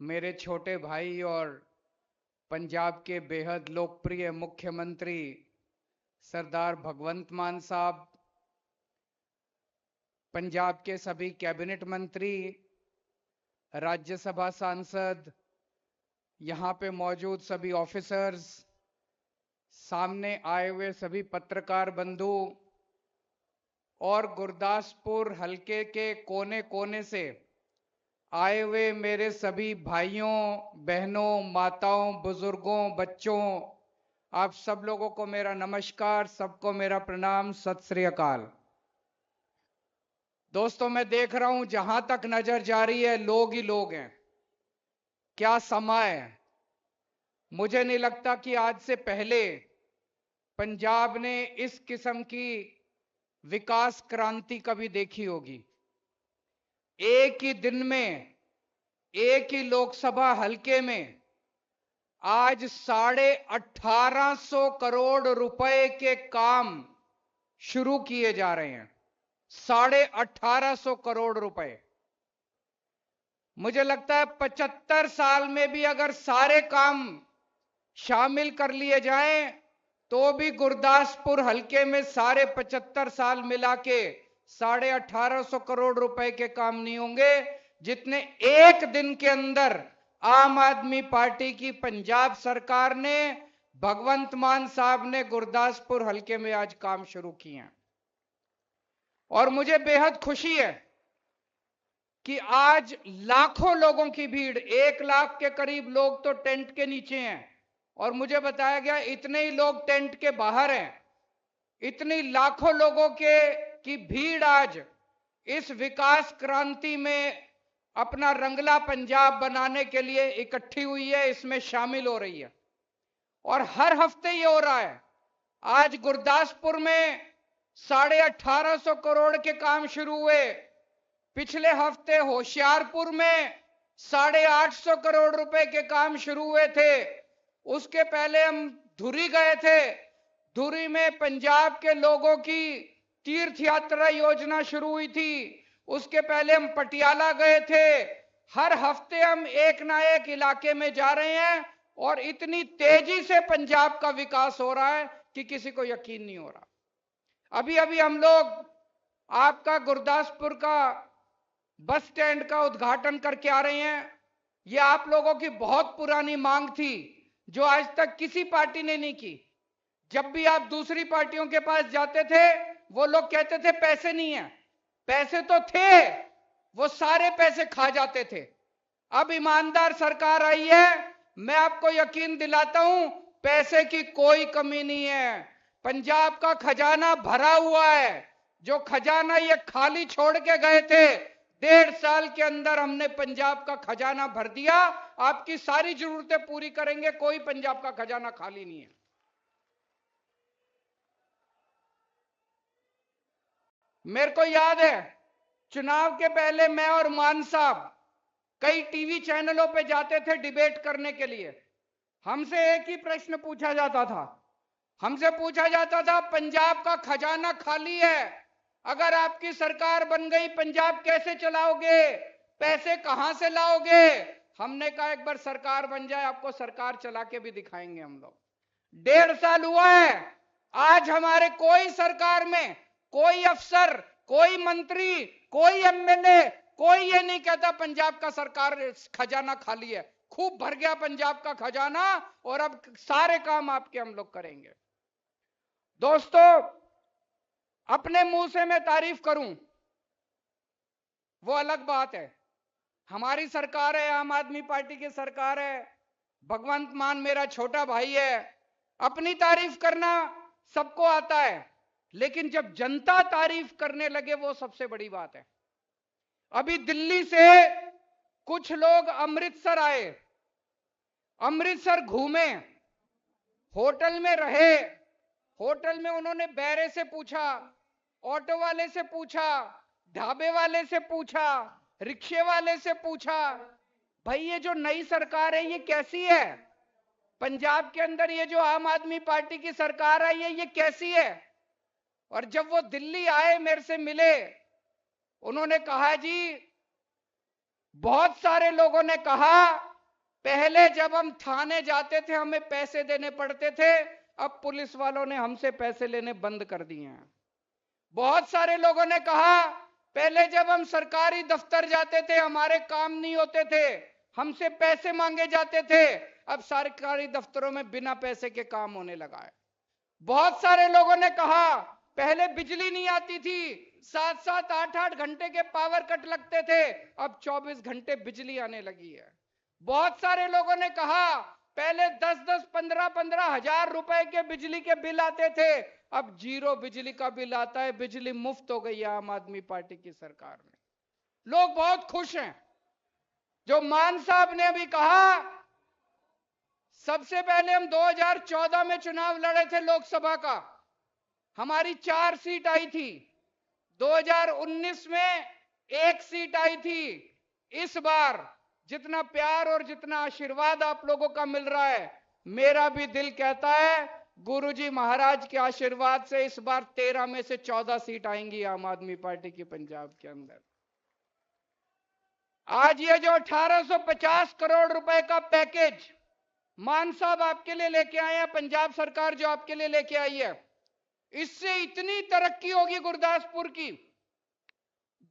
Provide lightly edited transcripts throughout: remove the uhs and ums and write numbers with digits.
मेरे छोटे भाई और पंजाब के बेहद लोकप्रिय मुख्यमंत्री सरदार भगवंत मान साहब, पंजाब के सभी कैबिनेट मंत्री, राज्यसभा सांसद, यहाँ पे मौजूद सभी ऑफिसर्स, सामने आए हुए सभी पत्रकार बंधु और गुरदासपुर हलके के कोने कोने से आए हुए मेरे सभी भाइयों, बहनों, माताओं, बुजुर्गों, बच्चों, आप सब लोगों को मेरा नमस्कार, सबको मेरा प्रणाम, सत श्री अकाल। दोस्तों, मैं देख रहा हूं जहां तक नजर जा रही है लोग ही लोग हैं। क्या समय है। मुझे नहीं लगता कि आज से पहले पंजाब ने इस किस्म की विकास क्रांति कभी देखी होगी। एक ही दिन में, एक ही लोकसभा हलके में आज 1850 करोड़ रुपए के काम शुरू किए जा रहे हैं। 1850 करोड़ रुपए। मुझे लगता है 75 साल में भी अगर सारे काम शामिल कर लिए जाएं तो भी गुरदासपुर हलके में सारे 75 साल मिला के 1850 करोड़ रुपए के काम नहीं होंगे जितने एक दिन के अंदर आम आदमी पार्टी की पंजाब सरकार ने, भगवंत मान साहब ने गुरदासपुर हलके में आज काम शुरू किए हैं। और मुझे बेहद खुशी है कि आज लाखों लोगों की भीड़, 1 लाख के करीब लोग तो टेंट के नीचे हैं और मुझे बताया गया इतने ही लोग टेंट के बाहर हैं। इतनी लाखों लोगों की भीड़ आज इस विकास क्रांति में अपना रंगला पंजाब बनाने के लिए इकट्ठी हुई है, इसमें शामिल हो रही है। और हर हफ्ते ये हो रहा है। आज गुरदासपुर में 1850 करोड़ के काम शुरू हुए। पिछले हफ्ते होशियारपुर में 850 करोड़ रुपए के काम शुरू हुए थे। उसके पहले हम धुरी गए थे। धुरी में पंजाब के लोगों की तीर्थ यात्रा योजना शुरू हुई थी। उसके पहले हम पटियाला गए थे। हर हफ्ते हम एक ना एक इलाके में जा रहे हैं और इतनी तेजी से पंजाब का विकास हो रहा है कि किसी को यकीन नहीं हो रहा। अभी अभी हम लोग आपका गुरदासपुर का बस स्टैंड का उद्घाटन करके आ रहे हैं। यह आप लोगों की बहुत पुरानी मांग थी जो आज तक किसी पार्टी ने नहीं की। जब भी आप दूसरी पार्टियों के पास जाते थे वो लोग कहते थे पैसे नहीं है। पैसे तो थे, वो सारे पैसे खा जाते थे। अब ईमानदार सरकार आई है, मैं आपको यकीन दिलाता हूं पैसे की कोई कमी नहीं है। पंजाब का खजाना भरा हुआ है। जो खजाना ये खाली छोड़ के गए थे, 1.5 साल के अंदर हमने पंजाब का खजाना भर दिया। आपकी सारी जरूरतें पूरी करेंगे, कोई पंजाब का खजाना खाली नहीं है। मेरे को याद है चुनाव के पहले मैं और मान साहब कई टीवी चैनलों पे जाते थे डिबेट करने के लिए। हमसे एक ही प्रश्न पूछा जाता था। हमसे पूछा जाता था पंजाब का खजाना खाली है, अगर आपकी सरकार बन गई पंजाब कैसे चलाओगे, पैसे कहां से लाओगे। हमने कहा एक बार सरकार बन जाए, आपको सरकार चला के भी दिखाएंगे हम लोग। 1.5 साल हुआ है। आज हमारे कोई सरकार में कोई अफसर, कोई मंत्री, कोई एमएलए, कोई ये नहीं कहता पंजाब का सरकार खजाना खाली है। खूब भर गया पंजाब का खजाना और अब सारे काम आपके हम लोग करेंगे। दोस्तों, अपने मुंह से मैं तारीफ करूं वो अलग बात है। हमारी सरकार है, आम आदमी पार्टी की सरकार है, भगवंत मान मेरा छोटा भाई है। अपनी तारीफ करना सबको आता है, लेकिन जब जनता तारीफ करने लगे वो सबसे बड़ी बात है। अभी दिल्ली से कुछ लोग अमृतसर आए, अमृतसर घूमे, होटल में रहे। होटल में उन्होंने बैरे से पूछा, ऑटो वाले से पूछा, ढाबे वाले से पूछा, रिक्शे वाले से पूछा, भाई ये जो नई सरकार है ये कैसी है। पंजाब के अंदर ये जो आम आदमी पार्टी की सरकार आई है ये कैसी है। और जब वो दिल्ली आए मेरे से मिले, उन्होंने कहा जी, बहुत सारे लोगों ने कहा पहले जब हम थाने जाते थे हमें पैसे देने पड़ते थे, अब पुलिस वालों ने हमसे पैसे लेने बंद कर दिए हैं। बहुत सारे लोगों ने कहा पहले जब हम सरकारी दफ्तर जाते थे हमारे काम नहीं होते थे, हमसे पैसे मांगे जाते थे, अब सरकारी दफ्तरों में बिना पैसे के काम होने लगा है। बहुत सारे लोगों ने कहा पहले बिजली नहीं आती थी, 7-7 8-8 घंटे के पावर कट लगते थे, अब 24 घंटे बिजली आने लगी है। बहुत सारे लोगों ने कहा पहले 10-10 15-15 हजार रुपए के बिजली के बिल आते थे, अब 0 बिजली का बिल आता है, बिजली मुफ्त हो गई है आम आदमी पार्टी की सरकार में। लोग बहुत खुश हैं। जो मान साहब ने अभी कहा, सबसे पहले हम 2014 में चुनाव लड़े थे लोकसभा का, हमारी 4 सीट आई थी। 2019 में 1 सीट आई थी। इस बार जितना प्यार और जितना आशीर्वाद आप लोगों का मिल रहा है, मेरा भी दिल कहता है गुरुजी महाराज के आशीर्वाद से इस बार 13 में से 14 सीट आएंगी आम आदमी पार्टी की पंजाब के अंदर। आज ये जो 1850 करोड़ रुपए का पैकेज मान साहब आपके लिए लेके आए हैं, पंजाब सरकार जो आपके लिए लेके आई है, इससे इतनी तरक्की होगी गुरदासपुर की।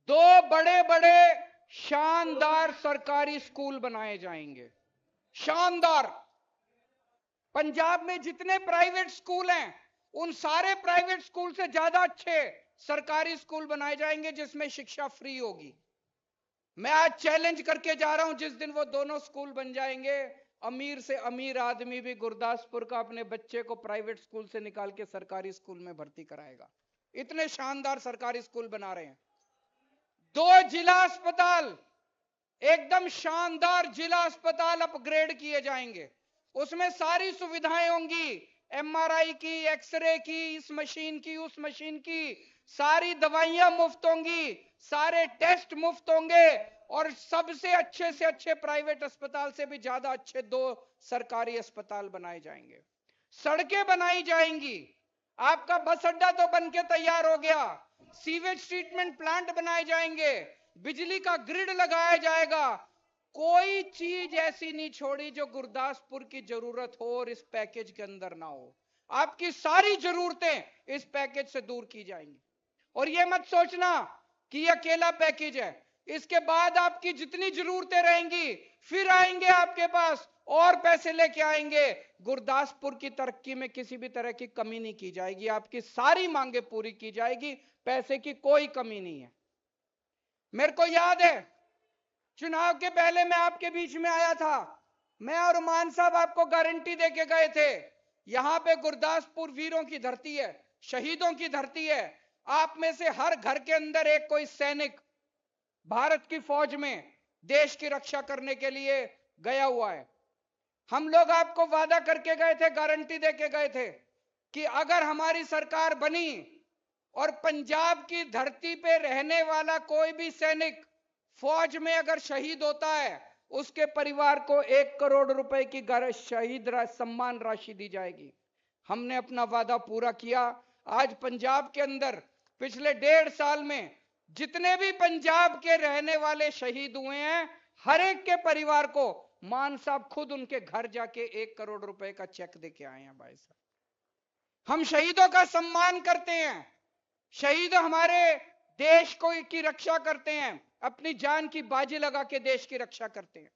2 बड़े बड़े शानदार सरकारी स्कूल बनाए जाएंगे, शानदार। पंजाब में जितने प्राइवेट स्कूल हैं उन सारे प्राइवेट स्कूल से ज्यादा अच्छे सरकारी स्कूल बनाए जाएंगे जिसमें शिक्षा फ्री होगी। मैं आज चैलेंज करके जा रहा हूं, जिस दिन वो दोनों स्कूल बन जाएंगे, अमीर से अमीर आदमी भी गुरदासपुर का अपने बच्चे को प्राइवेट स्कूल से निकाल के सरकारी स्कूल में भर्ती कराएगा। इतने शानदार सरकारी स्कूल बना रहे हैं। 2 जिला अस्पताल, एकदम शानदार जिला अस्पताल अपग्रेड किए जाएंगे, उसमें सारी सुविधाएं होंगी, एमआरआई की, एक्सरे की, इस मशीन की, उस मशीन की, सारी दवाइयां मुफ्त होंगी, सारे टेस्ट मुफ्त होंगे, और सबसे अच्छे से अच्छे प्राइवेट अस्पताल से भी ज्यादा अच्छे 2 सरकारी अस्पताल बनाए जाएंगे। सड़कें बनाई जाएंगी, आपका बस अड्डा तो बन के तैयार हो गया, सीवेज ट्रीटमेंट प्लांट बनाए जाएंगे, बिजली का ग्रिड लगाया जाएगा। कोई चीज ऐसी नहीं छोड़ी जो गुरदासपुर की जरूरत हो और इस पैकेज के अंदर ना हो। आपकी सारी जरूरतें इस पैकेज से दूर की जाएंगी। और ये मत सोचना कि ये अकेला पैकेज है, इसके बाद आपकी जितनी जरूरतें रहेंगी फिर आएंगे आपके पास और पैसे लेके आएंगे। गुरदासपुर की तरक्की में किसी भी तरह की कमी नहीं की जाएगी, आपकी सारी मांगे पूरी की जाएगी, पैसे की कोई कमी नहीं है। मेरे को याद है चुनाव के पहले मैं आपके बीच में आया था, मैं और मान साहब आपको गारंटी देके गए थे, यहां पे गुरदासपुर वीरों की धरती है, शहीदों की धरती है। आप में से हर घर के अंदर एक कोई सैनिक भारत की फौज में देश की रक्षा करने के लिए गया हुआ है। हम लोग आपको वादा करके गए थे, गारंटी देके गए थे कि अगर हमारी सरकार बनी और पंजाब की धरती पे रहने वाला कोई भी सैनिक फौज में अगर शहीद होता है, उसके परिवार को 1 करोड़ रुपए की शहीद सम्मान राशि दी जाएगी। हमने अपना वादा पूरा किया। आज पंजाब के अंदर पिछले 1.5 साल में जितने भी पंजाब के रहने वाले शहीद हुए हैं, हर एक के परिवार को मान साहब खुद उनके घर जाके 1 करोड़ रुपए का चेक देके आए हैं। भाई साहब, हम शहीदों का सम्मान करते हैं, शहीद हमारे देश को की रक्षा करते हैं, अपनी जान की बाजी लगा के देश की रक्षा करते हैं।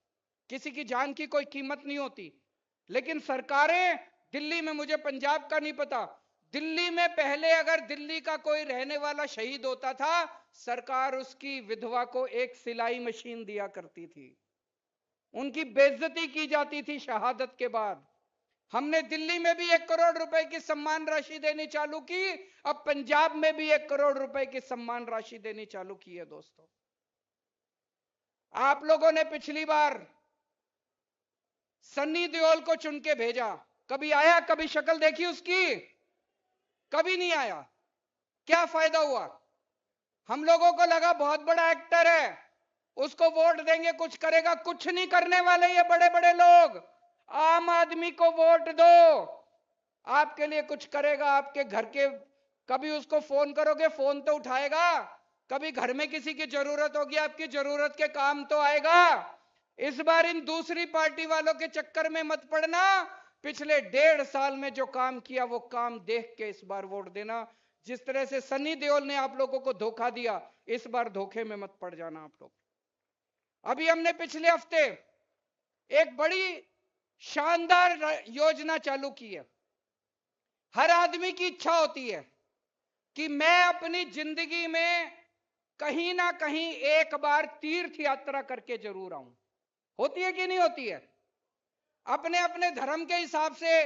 किसी की जान की कोई कीमत नहीं होती। लेकिन सरकारें, दिल्ली में, मुझे पंजाब का नहीं पता, दिल्ली में पहले अगर दिल्ली का कोई रहने वाला शहीद होता था, सरकार उसकी विधवा को एक सिलाई मशीन दिया करती थी, उनकी बेइज्जती की जाती थी शहादत के बाद। हमने दिल्ली में भी 1 करोड़ रुपए की सम्मान राशि देनी चालू की, अब पंजाब में भी 1 करोड़ रुपए की सम्मान राशि देनी चालू की है। दोस्तों, आप लोगों ने पिछली बार सन्नी देओल को चुन के भेजा, कभी आया? कभी शक्ल देखी उसकी? कभी नहीं आया। क्या फायदा हुआ? हम लोगों को लगा बहुत बड़ा एक्टर है, उसको वोट देंगे कुछ करेगा, कुछ नहीं करने वाले ये बड़े बड़े लोग। आम आदमी को वोट दो, आपके लिए कुछ करेगा। आपके घर के, कभी उसको फोन करोगे फोन तो उठाएगा, कभी घर में किसी की जरूरत होगी आपकी जरूरत के काम तो आएगा। इस बार इन दूसरी पार्टी वालों के चक्कर में मत पड़ना। पिछले 1.5 साल में जो काम किया वो काम देख के इस बार वोट देना। जिस तरह से सनी देओल ने आप लोगों को धोखा दिया, इस बार धोखे में मत पड़ जाना आप लोग। अभी हमने पिछले हफ्ते एक बड़ी शानदार योजना चालू की है। हर आदमी की इच्छा होती है कि मैं अपनी जिंदगी में कहीं ना कहीं एक बार तीर्थ यात्रा करके जरूर आऊं। होती है कि नहीं होती है? अपने अपने धर्म के हिसाब से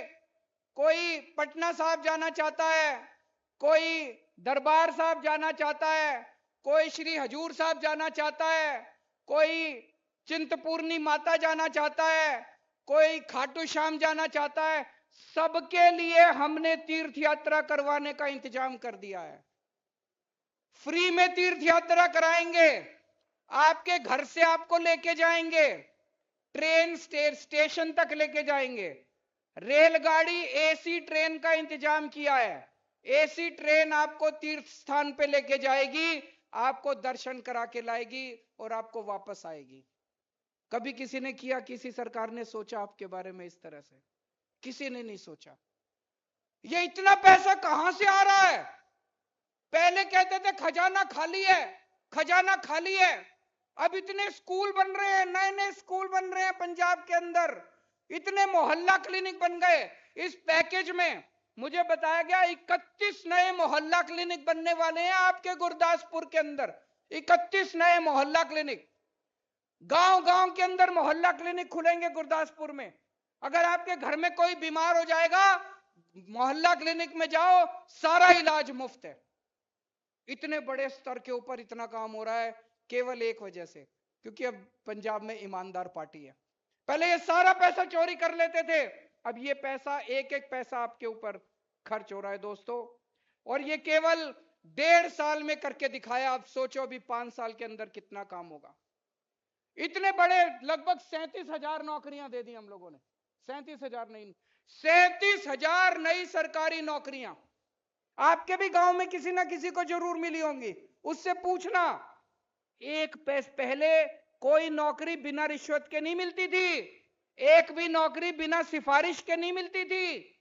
कोई पटना साहिब जाना चाहता है, कोई दरबार साहिब जाना चाहता है, कोई श्री हजूर साहिब जाना चाहता है, कोई चिंतपूर्णी माता जाना चाहता है, कोई खाटू श्याम जाना चाहता है। सबके लिए हमने तीर्थ यात्रा करवाने का इंतजाम कर दिया है। फ्री में तीर्थ यात्रा कराएंगे, आपके घर से आपको लेके जाएंगे, ट्रेन स्टेशन तक लेके जाएंगे, रेलगाड़ी एसी ट्रेन का इंतजाम किया है। एसी ट्रेन आपको तीर्थ स्थान पे लेके जाएगी, आपको दर्शन करा के लाएगी और आपको वापस आएगी। कभी किसी ने किया, किसी सरकार ने सोचा आपके बारे में इस तरह से? किसी ने नहीं सोचा। ये इतना पैसा कहां से आ रहा है? पहले कहते थे खजाना खाली है, खजाना खाली है। अब इतने स्कूल बन रहे हैं, नए नए स्कूल बन रहे हैं पंजाब के अंदर, इतने मोहल्ला क्लिनिक बन गए। इस पैकेज में मुझे बताया गया 31 नए मोहल्ला क्लिनिक बनने वाले हैं आपके गुरदासपुर के अंदर। 31 नए मोहल्ला क्लिनिक, गांव गांव के अंदर मोहल्ला क्लिनिक खुलेंगे गुरदासपुर में। अगर आपके घर में कोई बीमार हो जाएगा, मोहल्ला क्लिनिक में जाओ, सारा इलाज मुफ्त है। इतने बड़े स्तर के ऊपर इतना काम हो रहा है केवल एक वजह से, क्योंकि अब पंजाब में ईमानदार पार्टी है। पहले ये सारा पैसा चोरी कर लेते थे, अब ये पैसा एक एक पैसा आपके ऊपर खर्च हो रहा है दोस्तों। और ये केवल 1.5 साल में करके दिखाया। आप सोचो अभी 5 साल के अंदर कितना काम होगा। इतने बड़े लगभग 37,000 नौकरियां दे दी हम लोगों ने। 37,000 नहीं, 37,000 नई सरकारी नौकरियां। आपके भी गांव में किसी ना किसी को जरूर मिली होंगी, उससे पूछना। एक पहले कोई नौकरी बिना रिश्वत के नहीं मिलती थी, एक भी नौकरी बिना सिफारिश के नहीं मिलती थी।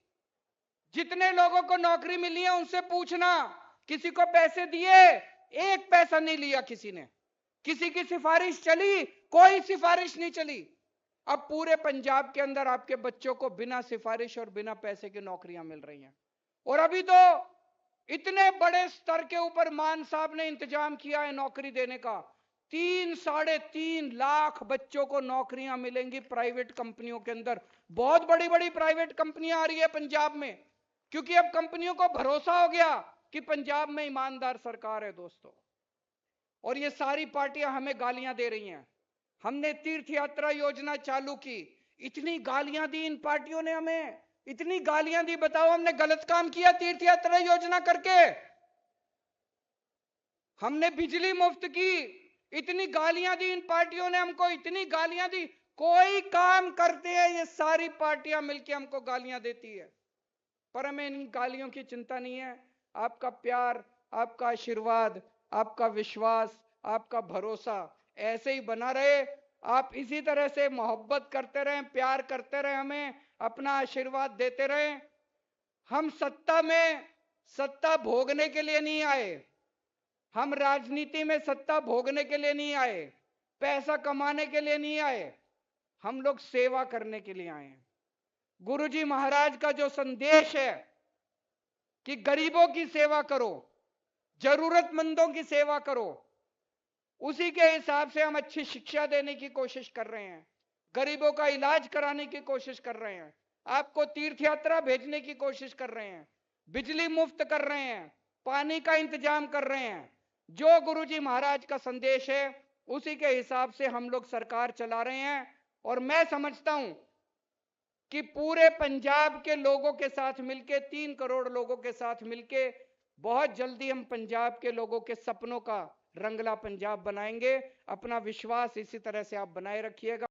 जितने लोगों को नौकरी मिली है उनसे पूछना, किसी को पैसे दिए? एक पैसा नहीं लिया किसी ने। किसी की सिफारिश चली? कोई सिफारिश नहीं चली। अब पूरे पंजाब के अंदर आपके बच्चों को बिना सिफारिश और बिना पैसे की नौकरियां मिल रही हैं। और अभी तो इतने बड़े स्तर के ऊपर मान साहब ने इंतजाम किया है नौकरी देने का। 3-3.5 लाख बच्चों को नौकरियां मिलेंगी प्राइवेट कंपनियों के अंदर। बहुत बड़ी बड़ी प्राइवेट कंपनियां आ रही है पंजाब में, क्योंकि अब कंपनियों को भरोसा हो गया कि पंजाब में ईमानदार सरकार है दोस्तों। और ये सारी पार्टियां हमें गालियां दे रही हैं। हमने तीर्थ यात्रा योजना चालू की, इतनी गालियां दी इन पार्टियों ने हमें, इतनी गालियां दी। बताओ हमने गलत काम किया तीर्थ यात्रा योजना करके? हमने बिजली मुफ्त की, इतनी गालियां दी इन पार्टियों ने हमको, इतनी गालियां दी। कोई काम करते हैं ये सारी पार्टियां मिलकर हमको गालियां देती है, पर हमें इन गालियों की चिंता नहीं है। आपका प्यार, आपका आशीर्वाद, आपका विश्वास, आपका भरोसा ऐसे ही बना रहे। आप इसी तरह से मोहब्बत करते रहें, प्यार करते रहें, हमें अपना आशीर्वाद देते रहें। हम सत्ता भोगने के लिए नहीं आए, हम राजनीति में सत्ता भोगने के लिए नहीं आए, पैसा कमाने के लिए नहीं आए, हम लोग सेवा करने के लिए आए हैं। गुरुजी महाराज का जो संदेश है कि गरीबों की सेवा करो, जरूरतमंदों की सेवा करो, उसी के हिसाब से हम अच्छी शिक्षा देने की कोशिश कर रहे हैं, गरीबों का इलाज कराने की कोशिश कर रहे हैं, आपको तीर्थ यात्रा भेजने की कोशिश कर रहे हैं, बिजली मुफ्त कर रहे हैं, पानी का इंतजाम कर रहे हैं। जो गुरुजी महाराज का संदेश है उसी के हिसाब से हम लोग सरकार चला रहे हैं। और मैं समझता हूं कि पूरे पंजाब के लोगों के साथ मिलके, 3 करोड़ लोगों के साथ मिलके बहुत जल्दी हम पंजाब के लोगों के सपनों का रंगला पंजाब बनाएंगे। अपना विश्वास इसी तरह से आप बनाए रखिएगा।